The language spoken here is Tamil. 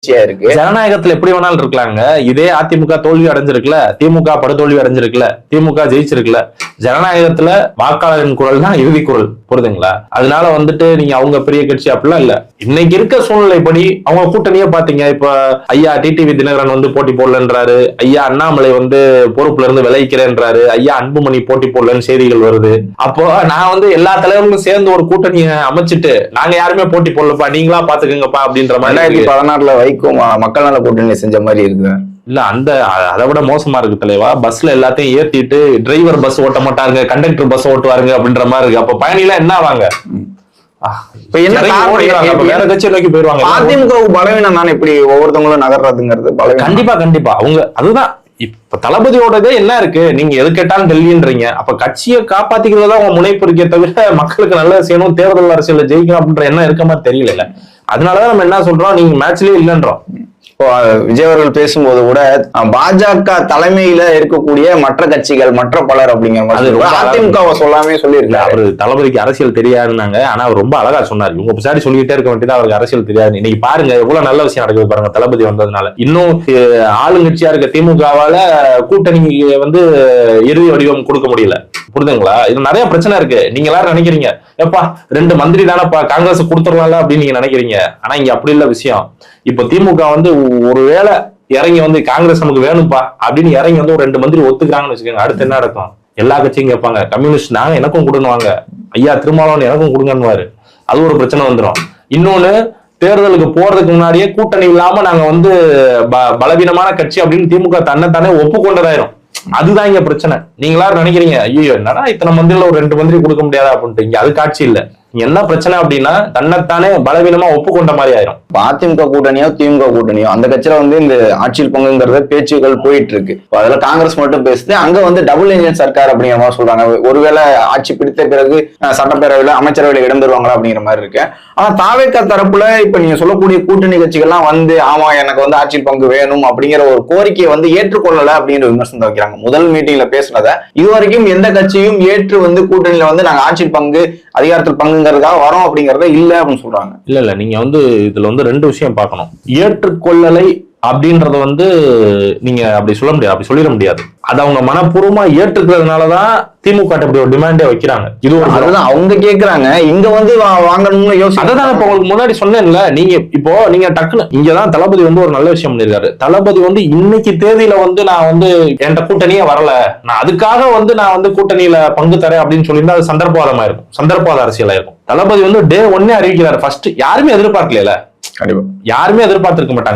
இருக்கு. ஜனநாயகத்துல எப்படி வேணாலும் இருக்கலாங்க. இதே அதிமுக தோல்வி அடைஞ்சிருக்குல, திமுக படுதோல்வி அடைஞ்சிருக்குல, திமுக ஜெயிச்சிருக்குல. ஜனநாயகத்துல வாக்காளரின் குரல் தான் இறுதி குரல், புரியுதுங்களா? அதனால வந்துட்டு நீங்க அவங்க பெரிய கட்சி அப்படிலாம் இல்ல. இன்னைக்கு இருக்க சூழ்நிலைப்படி அவங்க கூட்டணியே பாத்தீங்க. இப்ப ஐயா டிடிவி தினகரன் வந்து போட்டி போடலன்றாரு, ஐயா அண்ணாமலை வந்து பொறுப்புல இருந்து விளைவிக்கிறேன்றாரு, ஐயா அன்புமணி போட்டி போடலன்னு செய்திகள் வருது. அப்போ நான் வந்து எல்லா தலைவர்களும் சேர்ந்து ஒரு கூட்டணியை அமைச்சிட்டு நாங்க யாருமே போட்டி போடலப்பா, நீங்களா பாத்துக்கங்கப்பா அப்படின்ற மாதிரி 2016 வைக்கும் மக்கள் நல கூட்டணி செஞ்ச மாதிரி இருக்கு. இல்ல அதை விட மோசமா இருக்கு தலைவா. பஸ்ல எல்லாத்தையும் ஏத்திட்டு டிரைவர் பஸ் ஓட்ட மாட்டாங்க, கண்டக்டர் பஸ் ஓட்டுவாருங்க அப்படின்ற மாதிரி இருக்கு. அப்ப பயணில என்ன ஆவாங்க? வேற கட்சி நோக்கி போயிருவாங்க. அதிமுக பலவீனம் தானே இப்படி ஒவ்வொருத்தவங்களும் நகர்றதுங்கிறது பலவீனம். கண்டிப்பா கண்டிப்பா. அவங்க அதுதான் இப்ப தளபதியோடதே என்ன இருக்கு, நீங்க எது கேட்டாலும் டெல்லின்றீங்க. அப்ப கட்சியை காப்பாத்திக்கிறதா உங்க முனைப்பு இருக்கே தவிர மக்களுக்கு நல்லது செய்யணும், தேர்தல் அரசியல ஜெயிக்கணும் அப்படின்ற என்ன இருக்க மாதிரி தெரியல. அதனாலதான் நம்ம என்ன சொல்றோம், நீங்க மேட்ச்லயே இல்லைன்றோம். விஜய் அவர்கள் பேசும்போது கூட பாஜக தலைமையில இருக்கக்கூடிய மற்ற கட்சிகள் மற்ற பலர் அப்படிங்கிற மாதிரி அதிமுகவை சொல்லாமே சொல்லியிருக்காரு. அவரு தளபதிக்கு அரசியல் தெரியாதுன்னாங்க, ஆனா அவர் ரொம்ப அழகா சொன்னார். இவங்க பின்னாடி சொல்லிட்டே இருக்க வேண்டியதான் அவருக்கு அரசியல் தெரியாது. இன்னைக்கு பாருங்க எவ்வளவு நல்ல விஷயம் நடக்குது பாருங்க. தளபதி வந்ததுனால இன்னும் ஆளுங்கட்சியா இருக்க திமுகவால கூட்டணி வந்து இறுதி வடிவம் கொடுக்க முடியல, புரியுதுங்களா? இது நிறைய பிரச்சனை இருக்கு. நீங்க எல்லாரும் நினைக்கிறீங்க எப்பா 2 மந்திரி தானப்பா காங்கிரஸ் கொடுத்துடலாம்ல அப்படின்னு நீங்க நினைக்கிறீங்க. ஆனா இங்க அப்படி இல்ல விஷயம். இப்ப திமுக வந்து ஒருவேளை இறங்கி வந்து காங்கிரஸ் நமக்கு வேணும்பா அப்படின்னு இறங்கி வந்து ஒரு 2 மந்திரி ஒத்துக்கிறாங்கன்னு வச்சுக்கோங்க, அடுத்து என்ன நடக்கும்? எல்லா கட்சியும் கேட்பாங்க, கம்யூனிஸ்ட் நாங்க எனக்கும் கொடுன்னுவாங்க, ஐயா திருமாவளவன் எனக்கும் கொடுங்கன்னுவாரு. அது ஒரு பிரச்சனை வந்துடும். இன்னொன்னு, தேர்தலுக்கு போறதுக்கு முன்னாடியே கூட்டணி இல்லாம நாங்க வந்து பலவீனமான கட்சி அப்படின்னு திமுக தன்னைத்தானே ஒப்புக்கொண்டதாயிரும். அதுதான் இங்க பிரச்சனை. நீங்க எல்லாரும் நினைக்கிறீங்க ஐயோ என்னடா இத்தனை மந்திரில ஒரு 2 மந்திரி கொடுக்க முடியாதா அப்படின்ட்டு. இங்க அது காட்சி இல்ல. என்ன பிரச்சனை அப்படின்னா தன்னைத்தானே பலவீனமா ஒப்புக்கொண்ட மாதிரி ஆயிரும். அதிமுக கூட்டணியோ திமுக கூட்டணியோ அந்த கட்சியில வந்து இந்த ஆட்சியில் பங்குங்கிறத பேச்சுகள் போயிட்டு இருக்கு. அதுல காங்கிரஸ் மட்டும் பேசுது, அங்க வந்து டபுள் இன்ஜின் சர்க்கார் அப்படிங்கிற மாதிரி சொல்றாங்க. ஒருவேளை ஆட்சி பிடித்த பிறகு சட்டப்பேரவையில அமைச்சரவையில இடம் பெறுவாங்களா அப்படிங்கிற மாதிரி இருக்கு. ஆனா தாவேகா தரப்புல இப்ப நீங்க சொல்லக்கூடிய கூட்டணி கட்சிகள்லாம் வந்து ஆமா எனக்கு வந்து ஆட்சியில் பங்கு வேணும் அப்படிங்கிற ஒரு கோரிக்கையை வந்து ஏற்றுக்கொள்ளல அப்படிங்கிற விமர்சனம் வைக்கிறாங்க. முதல் மீட்டிங்ல பேசுனத இதுவரைக்கும் எந்த கட்சியும் ஏற்று வந்து கூட்டணியில வந்து நாங்க ஆட்சியில் பங்கு அதிகாரத்தில் பங்குங்கிறதுக்காக வரோம் அப்படிங்கறத இல்ல அப்படின்னு சொல்றாங்க. இல்ல நீங்க வந்து இதுல வந்து 2 விஷயம் பார்க்கணும். ஏற்றுக்கொள்ளலை அப்படின்றத வந்து நீங்க அப்படி சொல்ல முடியாது, அப்படி சொல்லிட முடியாது. அது அவங்க மனப்பூர்வமா ஏற்றுக்கிறதுனாலதான் திமுக அப்படி ஒரு டிமாண்டே வைக்கிறாங்க. இது ஒரு அவங்க கேக்குறாங்க, இங்க வந்து வாங்கணும்னு யோசிச்சு. அதான் இப்ப உங்களுக்கு முன்னாடி சொன்னேன்ல, நீங்க டக்குன்னு இங்கதான் தளபதி வந்து ஒரு நல்ல விஷயம் பண்ணிருக்காரு. தளபதி வந்து இன்னைக்கு தேதியில வந்து நான் வந்து என்கிட்ட கூட்டணியே வரல, நான் அதுக்காக வந்து நான் வந்து கூட்டணியில பங்கு தரேன் அப்படின்னு சொல்லியிருந்தா அது சந்தர்ப்பவாதமா இருக்கும், சந்தர்ப்பவாத அரசியலா இருக்கும். தளபதி வந்து டே 1 அறிவிக்கிறாரு. ஃபர்ஸ்ட் யாருமே எதிர்பார்க்கல, யாருமே எதிர்பார்த்திருக்க மாட்டாங்க.